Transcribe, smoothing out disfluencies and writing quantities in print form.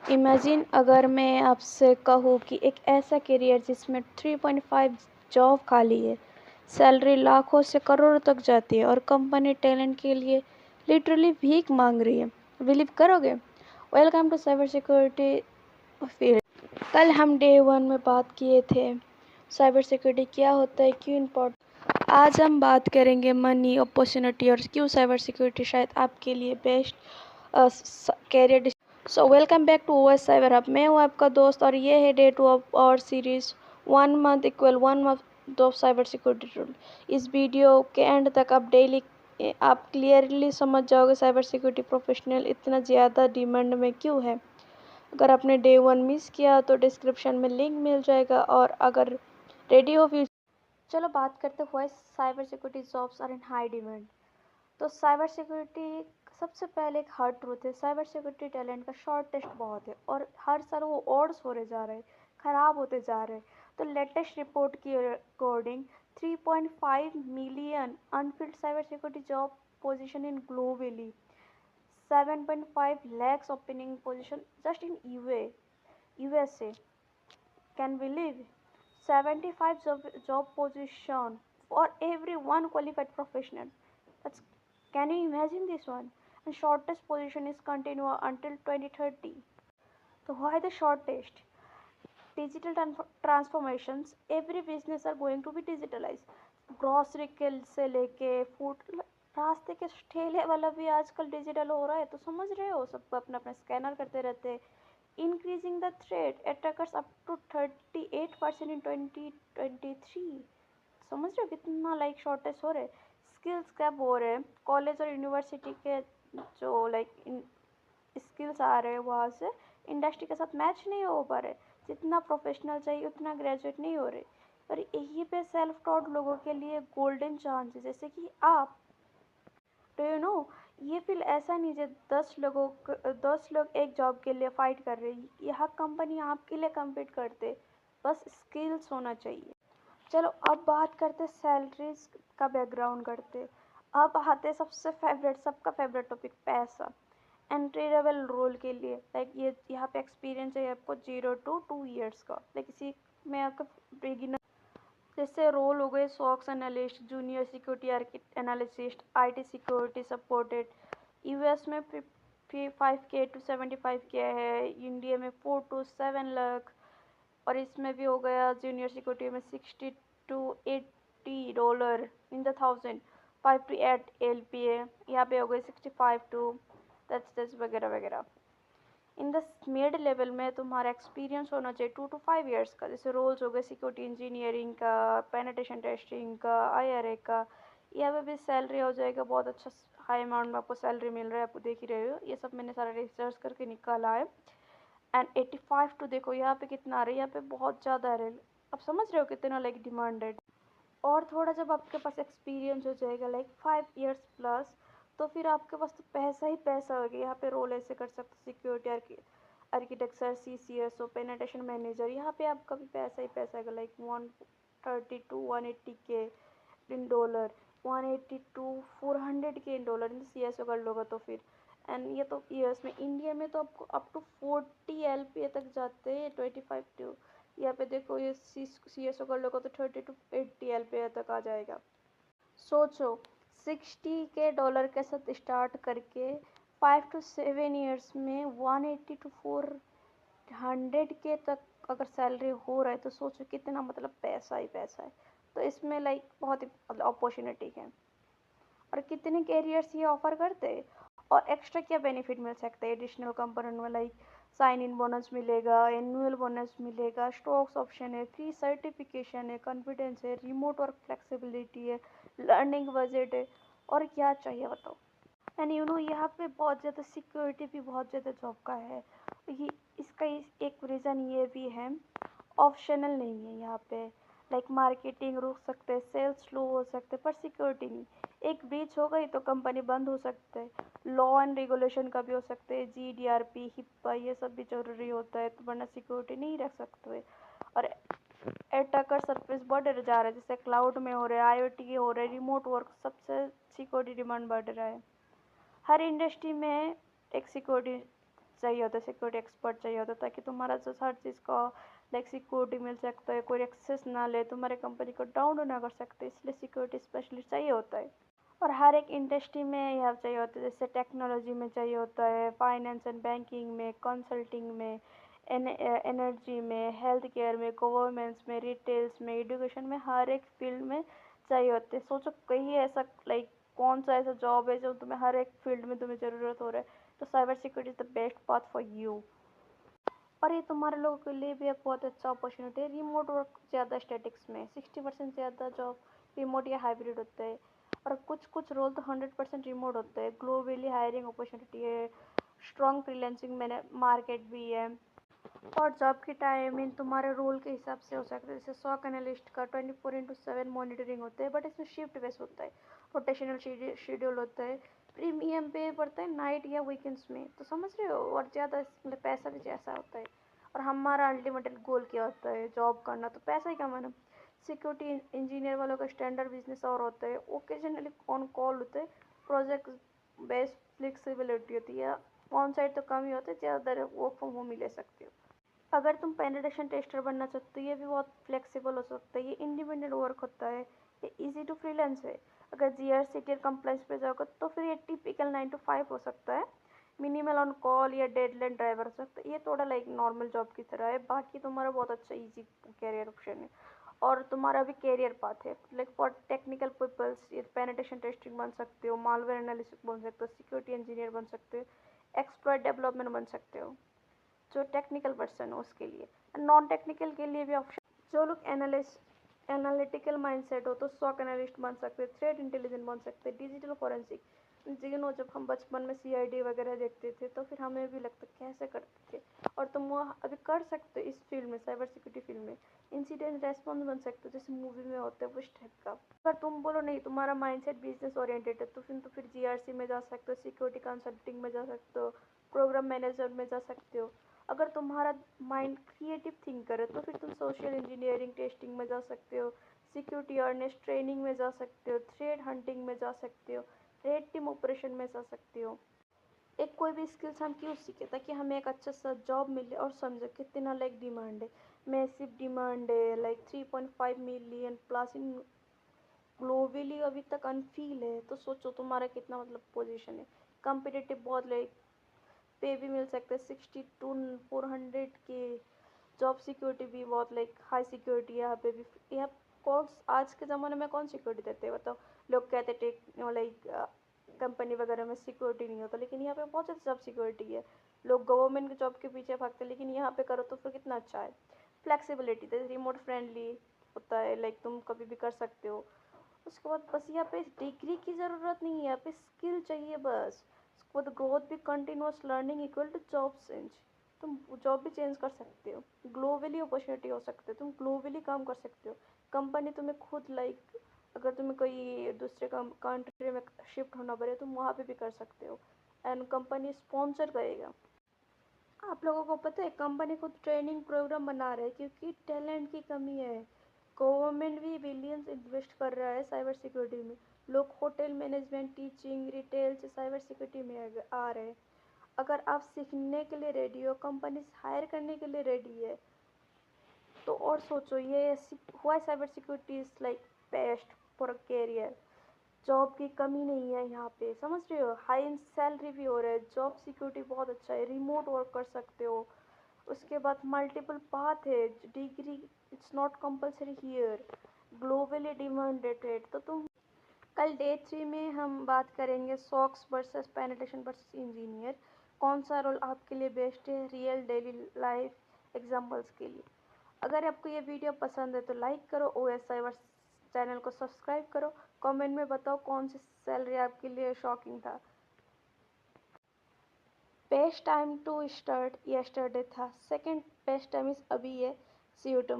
Imagine अगर मैं आपसे कहूँ कि एक ऐसा करियर जिसमें 3.5 जॉब खाली है, सैलरी लाखों से करोड़ों तक जाती है और कंपनी टैलेंट के लिए लिटरली भीख मांग रही है। बिलीव करोगे? Welcome to cyber security field. कल हम डे 1 में बात किए थे साइबर सिक्योरिटी क्या होता है, क्यों इम्पोर्टेंट। आज हम बात करेंगे मनी, अपॉर्चुनिटी और क्यों साइबर सिक्योरिटी शायद आपके लिए best career. So welcome back to OS cyber hub. मैं हूँ आपका दोस्त और ये है day 2 of our series 1 month equal 1 month of cyber security rule. इस वीडियो के एंड तक आप क्लियरली समझ जाओगे साइबर सिक्योरिटी प्रोफेशनल इतना ज़्यादा डिमांड में क्यों है। अगर आपने डे 1 मिस किया तो डिस्क्रिप्शन में लिंक मिल जाएगा, और अगर रेडी हो फ्यूचर। चलो बात करते हुए cyber security jobs are in high demand. तो साइबर सिक्योरिटी सबसे पहले एक हार्ड ट्रूथ है, साइबर सिक्योरिटी टैलेंट का शॉर्टेस्ट बहुत है और हर साल वो ऑड्स होते जा रहे हैं, ख़राब होते जा रहे हैं। तो लेटेस्ट रिपोर्ट की according 3.5 million Anfield cyber security job position in globally, 7.5 lakhs opening position just in USA. Can believe 75 job position for every one qualified professional. That's, can you imagine this one? And shortest position is continue until 2030. So why the shortest? Digital transformations. Every business are going to be digitalized. Grocery के से लेके food, रास्ते के ठेले वाला भी आजकल digital हो रहा है, तो समझ रहे हो सबको अपना अपना स्कैनर करते रहते हैं। Increasing the threat attackers up to 38% in 2023। समझ रहे हो कितना लाइक शॉर्टेज हो रहे। स्किल्स कैप हो रहे हैं, कॉलेज और यूनिवर्सिटी के जो लाइक स्किल्स आ रहे हैं वहाँ से इंडस्ट्री के साथ मैच नहीं हो पा रहे। जितना प्रोफेशनल चाहिए उतना ग्रेजुएट नहीं हो रहे। और यहीं पे सेल्फ टॉट लोगों के लिए गोल्डन चांस है, जैसे कि आप। तो ये फील्ड ऐसा नहीं है 10 लोग एक जॉब के लिए फाइट कर रहे हैं। यहाँ कंपनी आपके लिए कम्पीट करते, बस स्किल्स होना चाहिए। चलो अब बात करते सैलरीज का बैकग्राउंड करते। अब आते सबका फेवरेट टॉपिक, पैसा। एंट्री लेवल रोल के लिए लाइक ये यहाँ पे एक्सपीरियंस है आपको 0 to 2 years का, लाइक इसी में आपका बिगिनर जैसे रोल हो गए socks analyst, junior security analyst, IT security supported. US में 5K to 75K है, इंडिया में 4 to 7 लाख। और इसमें भी हो गया जूनियर सिक्योरिटी में $60 to $80 in the 1000, 5 to 8 LPA। यहाँ पे हो गए 65 to दैट्स वगैरह वगैरह। इन द मिड लेवल में तुम्हारा एक्सपीरियंस होना चाहिए 2 to 5 years का। जैसे रोल्स हो गए सिक्योरिटी इंजीनियरिंग का, पेनिट्रेशन टेस्टिंग का, IRA का। यहाँ पे भी सैलरी हो जाएगा बहुत अच्छा, हाई अमाउंट में आपको सैलरी मिल रहा है, आपको देख ही रहे हो। ये सब मैंने सारा रिसर्च करके निकाला है। एंड 85 टू देखो यहाँ पे कितना आ रहा है, यहाँ पे बहुत ज़्यादा आ रहा है। अब समझ रहे हो कितना लाइक डिमांडेड। और थोड़ा जब आपके पास एक्सपीरियंस हो जाएगा लाइक 5 years प्लस, तो फिर आपके पास तो पैसा ही पैसा हो गया। यहाँ पे रोल ऐसे कर सकते हो, security architecture, CCSO, penetration manager. यहाँ पे आपका भी पैसा ही पैसा है, like 130 to 180K in dollar, 180 to 400K in dollar in CSO कर लोगे तो फिर। एंड ये तो ईयर्स में। इंडिया में तो आपको अप टू 40 LPA तक जाते हैं, 25 टू। यहाँ पे देखो ये CSO कर लोगे तो 30 to 80 LPA तक आ जाएगा। सोचो $60K के साथ स्टार्ट करके 5 to 7 years में 180 to 400K तक अगर सैलरी हो रहा है, तो सोचो कितना मतलब पैसा ही पैसा है। तो इसमें लाइक बहुत ही मतलब अपॉर्चुनिटी है। और कितने कैरियर्स ये ऑफर करते हैं, और एक्स्ट्रा क्या बेनिफिट मिल सकता है एडिशनल कंपोनेंट में, लाइक साइन इन बोनस मिलेगा, एनुअल बोनस मिलेगा, स्टॉक्स ऑप्शन है, फ्री सर्टिफिकेशन है, कॉन्फिडेंस है, रिमोट वर्क फ्लेक्सिबिलिटी है, लर्निंग बजट है। और क्या चाहिए बताओ। एंड यहाँ पे बहुत ज़्यादा सिक्योरिटी भी बहुत ज़्यादा जॉब का है। ये इसका एक रीज़न ये भी है, ऑप्शनल नहीं है यहाँ पे। लाइक मार्केटिंग रुक सकते हैं, सेल्स स्लो हो सकते हैं, पर सिक्योरिटी नहीं। एक ब्रीच हो गई तो कंपनी बंद हो सकते हैं। लॉ एंड रेगुलेशन का भी हो सकते हैं, GDRP, HIPAA, ये सब भी जरूरी होता है, तो वरना सिक्योरिटी नहीं रख सकते। और अटैकर सर्विस बढ़ जा रहा है, जैसे क्लाउड में हो रहा है, IoT हो रहा है, रिमोट वर्क, सबसे सिक्योरिटी डिमांड बढ़ रहा है। हर इंडस्ट्री में एक सिक्योरिटी चाहिए होता है, सिक्योरिटी एक्सपर्ट चाहिए होता है, ताकि तुम्हारा जो हर चीज़ का लाइक सिक्योरिटी मिल सकता है, कोई एक्सेस ना ले, तुम्हारे कंपनी को डाउन ना कर सकते, इसलिए सिक्योरिटी स्पेशलिस्ट चाहिए होता है। और हर एक इंडस्ट्री में यह चाहिए होता है, जैसे टेक्नोलॉजी में चाहिए होता है, फाइनेंस एंड बैंकिंग में, कंसल्टिंग में, एनर्जी में, हेल्थ केयर में, गवर्नमेंट्स में, रिटेल्स में, एजुकेशन में, हर एक फील्ड में चाहिए होते हैं। सोचो कहीं ऐसा लाइक कौन सा ऐसा जॉब है जो तुम्हें हर एक फील्ड में तुम्हें ज़रूरत हो रहा है, तो cyber security is the best path for you. और ये तुम्हारे लोगों के लिए भी एक बहुत अच्छा अपॉर्चुनिटी है। रिमोट वर्क ज़्यादा स्टैटिक्स में 60% ज़्यादा जॉब रिमोट या हाइब्रिड होता है, और कुछ कुछ रोल तो 100% रिमोट होता है। ग्लोबली हायरिंग अपॉर्चुनिटी है, स्ट्रॉन्ग फ्रीलांसिंग मैंने मार्केट भी है। और जॉब की टाइमिंग तुम्हारे रोल के हिसाब से हो सकता है, जैसे सॉक एनालिस्ट का 24/7 मॉनिटरिंग होता है, बट इसमें शिफ्ट बेस होता है, रोटेशनल शेड्यूल होता है, प्रीमियम पे पड़ता है नाइट या वीकेंड्स में, तो समझ रहे हो। और ज़्यादा मतलब पैसा भी जैसा होता है। और हमारा अल्टीमेट गोल क्या होता है, जॉब करना, तो पैसा ही कमाना। सिक्योरिटी इंजीनियर वालों का स्टैंडर्ड बिजनेस और होता है, ओकेजनली ऑन कॉल होते हैं, प्रोजेक्ट बेस्ड फ्लेक्सिबिलिटी होती है, ऑन साइड तो कम ही होता है, ज़्यादातर वर्क फ्रॉम होम ही ले सकते हो। अगर तुम पेनिट्रेशन टेस्टर बनना चाहते हो, ये भी बहुत फ्लेक्सिबल हो सकता है, ये इंडिपेंडेंट वर्क होता है, ये इजी टू फ्रीलांस है। अगर जीआरसीटी कंप्लाइंस पे जाओगे तो फिर ये टिपिकल 9 to 5 हो सकता है, मिनिमल ऑन कॉल या डेडलाइन ड्राइवर हो सकता है, ये थोड़ा लाइक नॉर्मल जॉब की तरह है। बाकी तुम्हारा बहुत अच्छा इजी कैरियर ऑप्शन है, और तुम्हारा भी कैरियर पाथ है, लाइक फॉर टेक्निकल पीपल्स ये पेनिट्रेशन टेस्टिंग बन सकते हो, मालवेयर एनालिसिस बन सकते हो, सिक्योरिटी इंजीनियर बन सकते हो, एक्सप्लॉइट डेवलपमेंट बन सकते हो, जो टेक्निकल पर्सन हो उसके लिए। नॉन टेक्निकल के लिए भी ऑप्शन, जो लोग एनालिस्ट एनालिटिकल माइंडसेट हो तो सॉक एनालिस्ट बन सकते हैं, थ्रेट इंटेलिजेंट बन सकते हैं, डिजिटल फॉरेंसिक। जिनो जब हम बचपन में सीआईडी वगैरह देखते थे तो फिर हमें भी लगता कैसे करते थे, और तुम वो अभी कर सकते हो इस फील्ड में, साइबर सिक्योरिटी फील्ड में। इंसिडेंट रेस्पॉन्स बन सकते हो, जैसे मूवी में होता है उस टाइप का। अगर तुम बोलो नहीं तुम्हारा माइंडसेट बिजनेस ओरिएंटेड है, तो फिर जीआरसी में जा सकते हो, सिक्योरिटी कंसल्टिंग में जा सकते हो, प्रोग्राम मैनेजर में जा सकते हो। अगर तुम्हारा माइंड क्रिएटिव थिंकर है तो फिर तुम सोशल इंजीनियरिंग टेस्टिंग में जा सकते हो, सिक्योरिटी अवेयरनेस ट्रेनिंग में जा सकते हो, थ्रेड हंटिंग में जा सकते हो, रेड टीम ऑपरेशन में जा सकते हो। एक कोई भी स्किल्स हम क्यों सीखे, ताकि हमें एक अच्छा सा जॉब मिले, और समझो कितना लाइक डिमांड है, मैसिव डिमांड है, लाइक 3.5 मिलियन प्लस इन ग्लोबली अभी तक अनफील है। तो सोचो तुम्हारा कितना मतलब पोजीशन है, कम्पिटिटिव बहुत, लाइक पे भी मिल सकते हैं 60 to 400 के। जॉब सिक्योरिटी भी बहुत लाइक हाई सिक्योरिटी है यहाँ पे भी। यहाँ कौन आज के ज़माने में कौन सिक्योरिटी देते हैं बताओ। लोग कहते टेक लाइक कंपनी वगैरह में सिक्योरिटी नहीं होता, लेकिन यहाँ पे बहुत ज़्यादा जॉब सिक्योरिटी है। लोग गवर्नमेंट के जॉब के पीछे भागते हैं, लेकिन यहाँ पे करो तो फिर कितना अच्छा है। फ्लेक्सिबिलिटी जैसे रिमोट फ्रेंडली होता है, लाइक तुम कभी भी कर सकते हो। उसके बाद बस यहाँ पे डिग्री की ज़रूरत नहीं है, यहाँ पे स्किल चाहिए बस। उसके बाद ग्रोथ भी, continuous learning equal to job change. तुम जॉब भी चेंज कर सकते हो, ग्लोबली अपॉर्चुनिटी हो सकते हो, तुम ग्लोबली काम कर सकते हो। कंपनी तुम्हें खुद लाइक अगर तुम्हें कोई दूसरे कंट्री में शिफ्ट होना पड़े तुम वहाँ पे भी कर सकते हो, एंड कंपनी स्पॉन्सर करेगा। आप लोगों को पता है कंपनी खुद ट्रेनिंग प्रोग्राम बना रहे हैं, क्योंकि टैलेंट की कमी है। गवर्नमेंट भी बिलियंस इन्वेस्ट कर रहा है साइबर सिक्योरिटी में। लोग होटल मैनेजमेंट, टीचिंग, रिटेल से साइबर सिक्योरिटी में आ रहे हैं। अगर आप सीखने के लिए रेडी हो, कंपनी हायर करने के लिए रेडी है, तो और सोचो ये हुआ cyber security is like best for a career. Job की कमी नहीं है यहाँ पे, समझ रहे हो। हाई सैलरी भी हो रहा है, जॉब सिक्योरिटी बहुत अच्छा है, रिमोट वर्क कर सकते हो। उसके बाद मल्टीपल पाथ है, degree it's not compulsory here, globally demanded है। तो तुम कल डे 3 में हम बात करेंगे socks versus penetration versus engineer, कौन सा रोल आपके लिए बेस्ट है रियल डेली लाइफ एग्जांपल्स के लिए। अगर आपको ये वीडियो पसंद है तो लाइक करो, OS साइबर चैनल को सब्सक्राइब करो, कमेंट में बताओ कौन सी सैलरी आपके लिए शॉकिंग था। Best time to start yesterday था, सेकंड बेस्ट टाइम इज अभी है, सी यू टू।